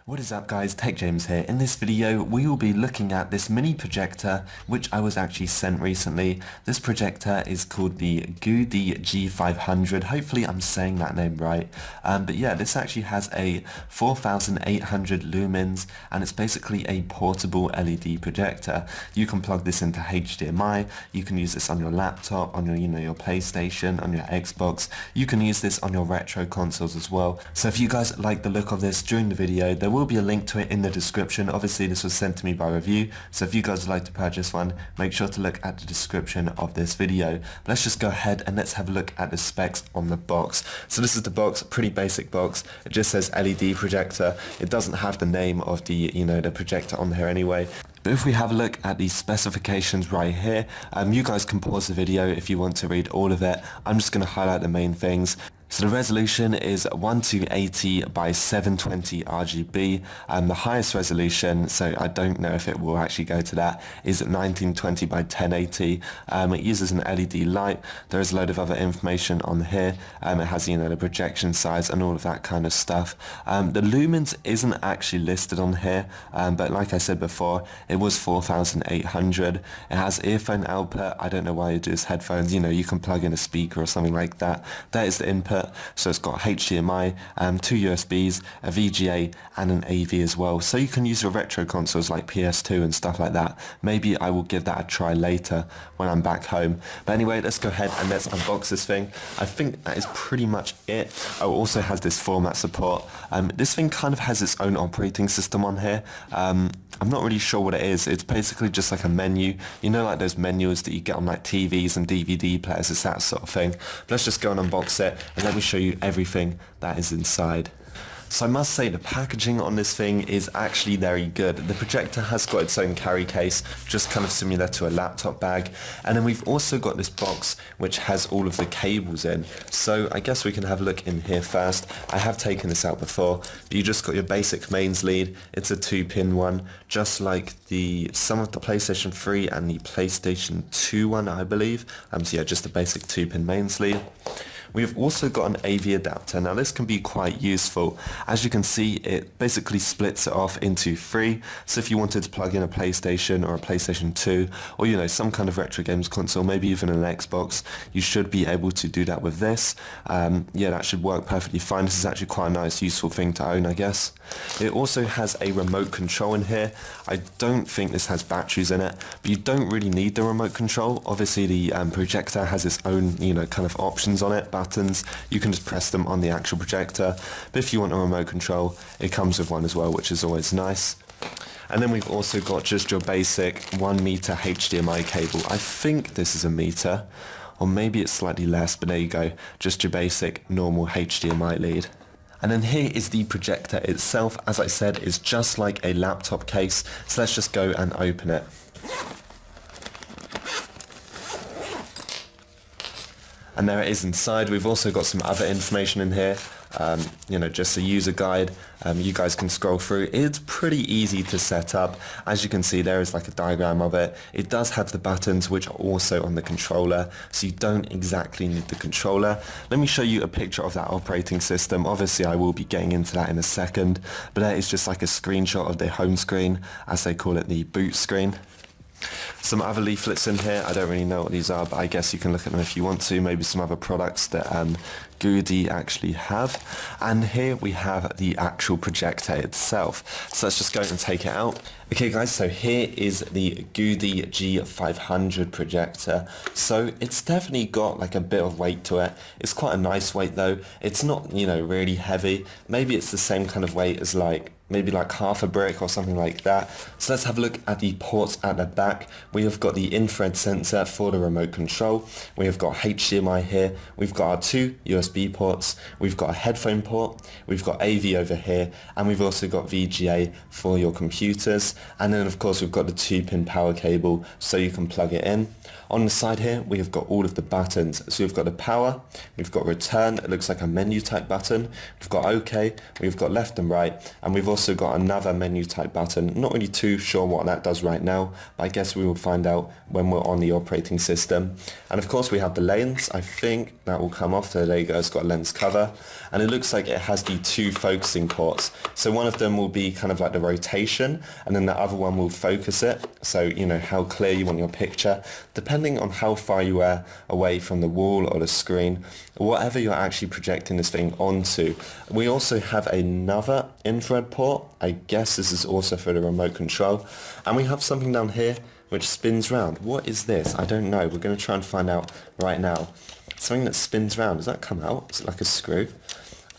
What is up guys, Tech James here. In this video we will be looking at this mini projector which I was actually sent recently. This projector is called the GooDee G500, hopefully I'm saying that name right. But yeah, this actually has a 4800 lumens and it's basically a portable LED projector. You can plug this into HDMI, you can use this on your laptop, on your your PlayStation, on your Xbox. You can use this on your retro consoles as well. So if you guys like the look of this during the video, there will be a link to it in the description. Obviously this was sent to me by review, so if you guys would like to purchase one, make sure to look at the description of this video. But let's just go ahead and let's have a look at the specs on the box. So this is the box, pretty basic box. It just says LED projector. It doesn't have the name of the the projector on here anyway. But if we have a look at the specifications right here, you guys can pause the video if you want to read all of it. I'm just going to highlight the main things. So the resolution is 1280 by 720 RGB, and the highest resolution, so I don't know if it will actually go to that, is 1920 by 1080. It uses an LED light. There is a load of other information on here. It has the projection size and all of that kind of stuff. The lumens isn't actually listed on here, but like I said before, it was 4800. It has earphone output. I don't know why you do this headphones. You can plug in a speaker or something like that. That is the input. So it's got HDMI, 2 USBs, a VGA and an AV as well. So you can use your retro consoles like PS2 and stuff like that. Maybe I will give that a try later when I'm back home. But anyway, let's go ahead and let's unbox this thing. I think that is pretty much it. It also has this format support. This thing kind of has its own operating system on here. I'm not really sure what it is. It's basically just like a menu. Like those menus that you get on like TVs and DVD players. It's that sort of thing. But let's just go and unbox it and let me show you everything that is inside. So I must say the packaging on this thing is actually very good. The projector has got its own carry case, just kind of similar to a laptop bag. And then we've also got this box which has all of the cables in. So I guess we can have a look in here first. I have taken this out before. You just got your basic mains lead. It's a 2-pin one, just like some of the PlayStation 3 and the PlayStation 2 one, I believe. So yeah, just a basic 2-pin mains lead. We've also got an AV adapter. Now this can be quite useful. As you can see, it basically splits it off into 3. So if you wanted to plug in a PlayStation or a PlayStation 2 or some kind of retro games console, maybe even an Xbox, you should be able to do that with this. Yeah, that should work perfectly fine. This is actually quite a nice, useful thing to own, I guess. It also has a remote control in here. I don't think this has batteries in it, but you don't really need the remote control. Obviously the projector has its own kind of options on it, buttons. You can just press them on the actual projector, but if you want a remote control, it comes with one as well, which is always nice. And then we've also got just your basic 1 meter HDMI cable. I think this is a meter, or maybe it's slightly less, but there you go, just your basic normal HDMI lead. And then here is the projector itself. As I said, it's just like a laptop case, so let's just go and open it. And there it is inside. We've also got some other information in here, just a user guide. You guys can scroll through. It's pretty easy to set up. As you can see, there is like a diagram of it. It does have the buttons which are also on the controller, so you don't exactly need the controller. Let me show you a picture of that operating system. Obviously I will be getting into that in a second, but that is just like a screenshot of the home screen, as they call it, the boot screen. Some other leaflets in here. I don't really know what these are, but I guess you can look at them if you want to. Maybe some other products that GooDee actually have. And here we have the actual projector itself. So let's just go and take it out. Okay guys, so here is the GooDee G500 projector. So it's definitely got like a bit of weight to it. It's quite a nice weight though. It's not, really heavy. Maybe it's the same kind of weight as maybe like half a brick or something like that. So let's have a look at the ports at the back. We have got the infrared sensor for the remote control. We have got HDMI here. We've got our 2 USB ports. We've got a headphone port. We've got AV over here. And we've also got VGA for your computers. And then of course we've got the 2-pin power cable so you can plug it in. On the side here we have got all of the buttons. So we've got the power, we've got return, it looks like a menu type button. We've got OK, we've got left and right, and we've also got another menu type button. Not really too sure what that does right now, but I guess we will find out when we're on the operating system. And of course we have the lens. I think that will come off. So there you go, it's got a lens cover. And it looks like it has the 2 focusing ports. So one of them will be kind of like the rotation, and then the other one will focus it. So, you know, how clear you want your picture, depending on how far you are away from the wall or the screen, whatever you're actually projecting this thing onto. We also have another infrared port. I guess this is also for the remote control. And we have something down here which spins round. What is this? I don't know. We're going to try and find out right now. Something that spins round. Does that come out? Is it like a screw?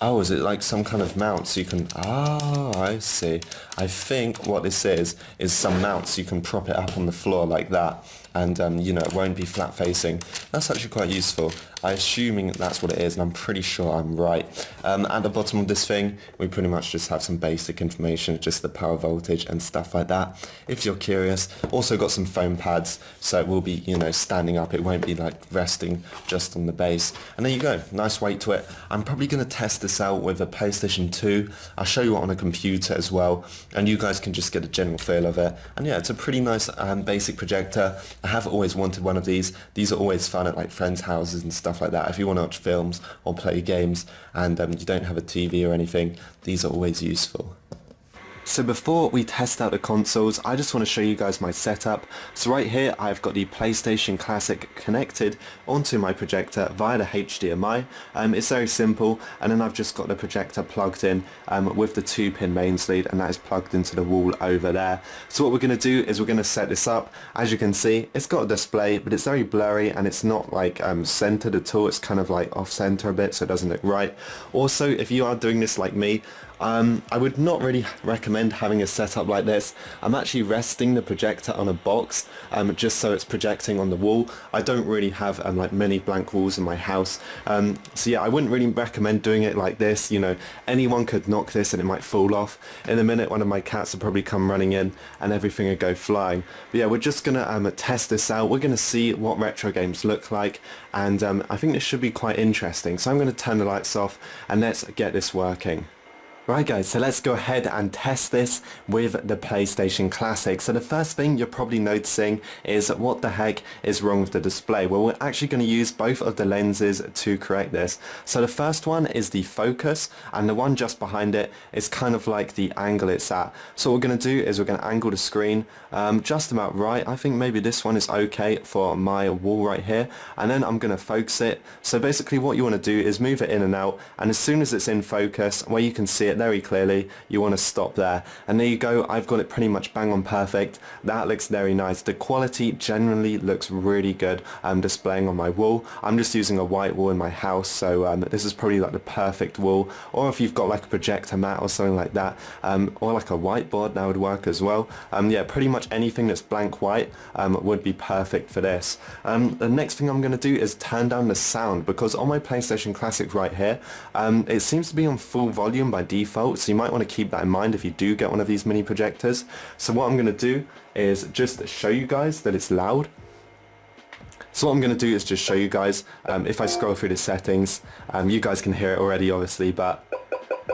Oh, is it like some kind of mount so you can... Oh, I see. I think what this is some mount so you can prop it up on the floor like that. And, you know, it won't be flat facing. That's actually quite useful. I'm assuming that's what it is, and I'm pretty sure I'm right. At the bottom of this thing, we pretty much just have some basic information, just the power voltage and stuff like that, if you're curious. Also got some foam pads, so it will be, you know, standing up. It won't be like resting just on the base. And there you go, nice weight to it. I'm probably going to test this out with a PlayStation 2. I'll show you it on a computer as well, and you guys can just get a general feel of it. And yeah, it's a pretty nice basic projector. I have always wanted one of these. These are always fun at like friends' houses and stuff like that. If you want to watch films or play games and you don't have a TV or anything, these are always useful. So before we test out the consoles, I just want to show you guys my setup. So right here I've got the PlayStation Classic connected onto my projector via the HDMI. It's very simple, and then I've just got the projector plugged in with the 2-pin mains lead, and that is plugged into the wall over there. So what we're going to do is we're going to set this up. As you can see, it's got a display, but it's very blurry and it's not like centered at all. It's kind of like off center a bit, so it doesn't look right. Also, if you are doing this like me, I would not really recommend having a setup like this. I'm actually resting the projector on a box just so it's projecting on the wall. I don't really have like many blank walls in my house, so yeah, I wouldn't really recommend doing it like this. You know, anyone could knock this and it might fall off. In a minute one of my cats will probably come running in and everything will go flying. But yeah, we're just gonna test this out. We're gonna see what retro games look like, and I think this should be quite interesting. So I'm going to turn the lights off and let's get this working. Right guys, so let's go ahead and test this with the PlayStation Classic. So the first thing you're probably noticing is what the heck is wrong with the display. Well, we're actually going to use both of the lenses to correct this. So the first one is the focus, and the one just behind it is kind of like the angle it's at. So what we're going to do is we're going to angle the screen just about right. I think maybe this one is okay for my wall right here, and then I'm going to focus it. So basically what you want to do is move it in and out, and as soon as it's in focus, where you can see it very clearly, you want to stop there. And there you go, I've got it pretty much bang on perfect. That looks very nice. The quality generally looks really good displaying on my wall. I'm just using a white wall in my house, so this is probably like the perfect wall. Or if you've got like a projector mat or something like that, or like a whiteboard, that would work as well. Yeah, pretty much anything that's blank white would be perfect for this. The next thing I'm going to do is turn down the sound, because on my PlayStation Classic right here, it seems to be on full volume by default. So you might want to keep that in mind if you do get one of these mini projectors. So what I'm going to do is just show you guys that it's loud. So what I'm going to do is just show you guys, if I scroll through the settings, you guys can hear it already obviously, but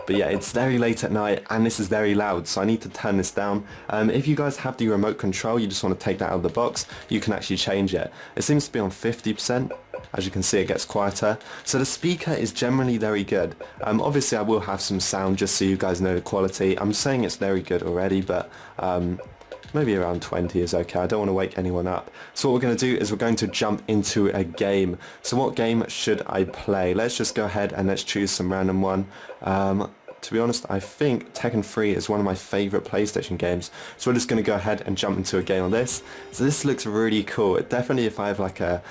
yeah, it's very late at night and this is very loud, so I need to turn this down. If you guys have the remote control, you just want to take that out of the box, you can actually change it. It seems to be on 50%. As you can see, it gets quieter. So the speaker is generally very good. Obviously I will have some sound just so you guys know the quality. I'm saying it's very good already, but maybe around 20 is okay. I don't want to wake anyone up. So what we're going to do is we're going to jump into a game. So what game should I play? Let's just go ahead and let's choose some random one. To be honest, I think Tekken 3 is one of my favourite PlayStation games. So we're just going to go ahead and jump into a game on this. So this looks really cool. Definitely if I have like a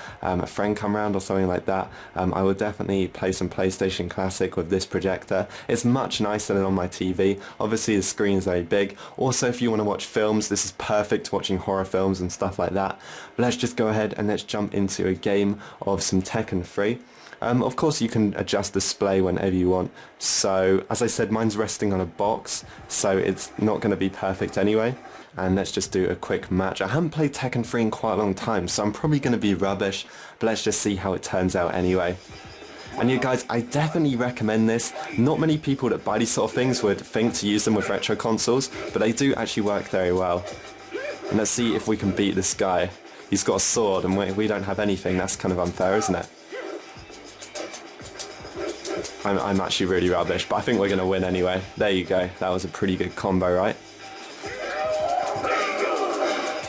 friend come around or something like that, I would definitely play some PlayStation Classic with this projector. It's much nicer than on my TV. Obviously the screen is very big. Also if you want to watch films, this is perfect watching horror films and stuff like that. But let's just go ahead and let's jump into a game of some Tekken 3. Of course you can adjust display whenever you want, so as I said, mine's resting on a box, so it's not going to be perfect anyway. And let's just do a quick match. I haven't played Tekken 3 in quite a long time, so I'm probably going to be rubbish, but let's just see how it turns out anyway. And you guys, I definitely recommend this. Not many people that buy these sort of things would think to use them with retro consoles, but they do actually work very well. And let's see if we can beat this guy. He's got a sword and we don't have anything. That's kind of unfair, isn't it? I'm actually really rubbish, but I think we're going to win anyway. There you go. That was a pretty good combo, right?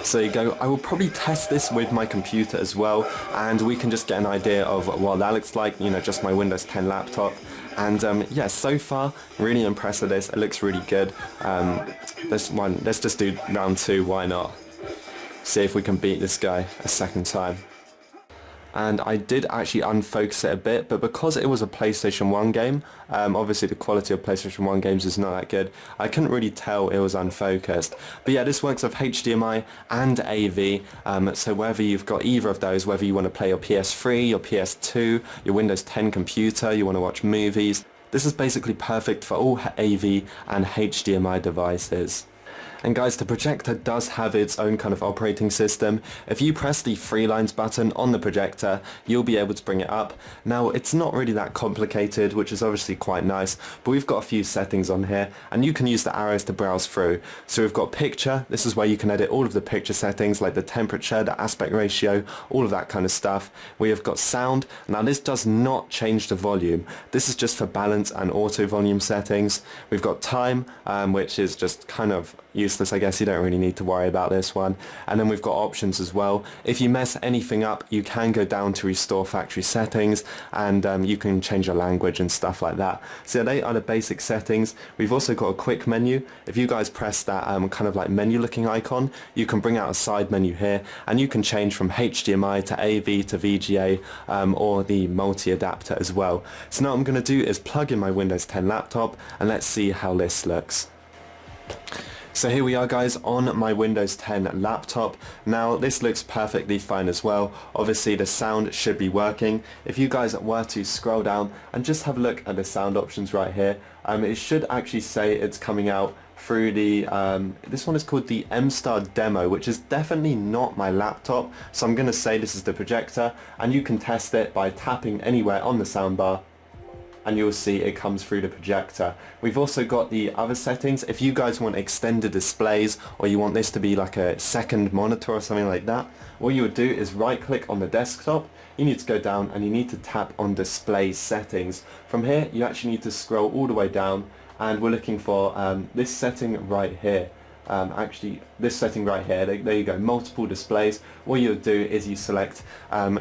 So there you go. I will probably test this with my computer as well, and we can just get an idea of what that looks like, you know, just my Windows 10 laptop. And yeah, so far, really impressed with this. It looks really good. Let's just do round 2, why not? See if we can beat this guy a second time. And I did actually unfocus it a bit, but because it was a PlayStation 1 game, obviously the quality of PlayStation 1 games is not that good, I couldn't really tell it was unfocused. But yeah, this works with HDMI and AV, so whether you've got either of those, whether you want to play your PS3, your PS2, your Windows 10 computer, you want to watch movies, this is basically perfect for all AV and HDMI devices. And guys, the projector does have its own kind of operating system. If you press the 3 lines button on the projector, you'll be able to bring it up. Now, it's not really that complicated, which is obviously quite nice, but we've got a few settings on here, and you can use the arrows to browse through. So we've got picture. This is where you can edit all of the picture settings, like the temperature, the aspect ratio, all of that kind of stuff. We have got sound. Now, this does not change the volume. This is just for balance and auto volume settings. We've got time, which is just kind of useless, I guess. You don't really need to worry about this one. And then we've got options as well. If you mess anything up, you can go down to restore factory settings, and you can change your language and stuff like that. So they are the basic settings. We've also got a quick menu. If you guys press that kind of like menu looking icon, you can bring out a side menu here, and you can change from HDMI to AV to VGA, or the multi-adapter as well. So now what I'm going to do is plug in my Windows 10 laptop, and let's see how this looks. So here we are, guys, on my Windows 10 laptop. Now this looks perfectly fine as well. Obviously the sound should be working. If you guys were to scroll down and just have a look at the sound options right here, it should actually say it's coming out through the, this one is called the M-Star Demo, which is definitely not my laptop. So I'm going to say this is the projector, and you can test it by tapping anywhere on the soundbar, and you'll see it comes through the projector. We've also got the other settings. If you guys want extended displays, or you want this to be like a second monitor or something like that, all you would do is right click on the desktop. You need to go down and you need to tap on display settings. From here you actually need to scroll all the way down, and we're looking for this setting right here. Actually this setting right here, there you go, multiple displays. What you'll do is you select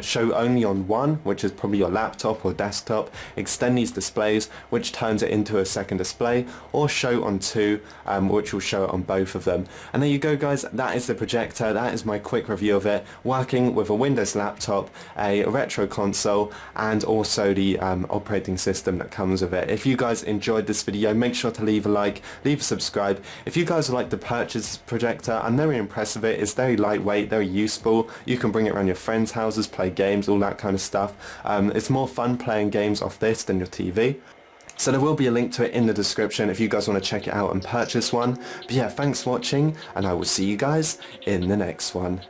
show only on one, which is probably your laptop or desktop, extend these displays, which turns it into a second display, or show on two, which will show it on both of them. And there you go, guys, that is the projector. That is my quick review of it, working with a Windows laptop, a retro console, and also the operating system that comes with it. If you guys enjoyed this video, make sure to leave a like, leave a subscribe. If you guys would like to purchase this projector, I'm very impressed with it. It's very lightweight, very useful. You can bring it around your friends' houses, play games, all that kind of stuff. It's more fun playing games off this than your TV. So there will be a link to it in the description if you guys want to check it out and purchase one. But yeah, thanks for watching, and I will see you guys in the next one.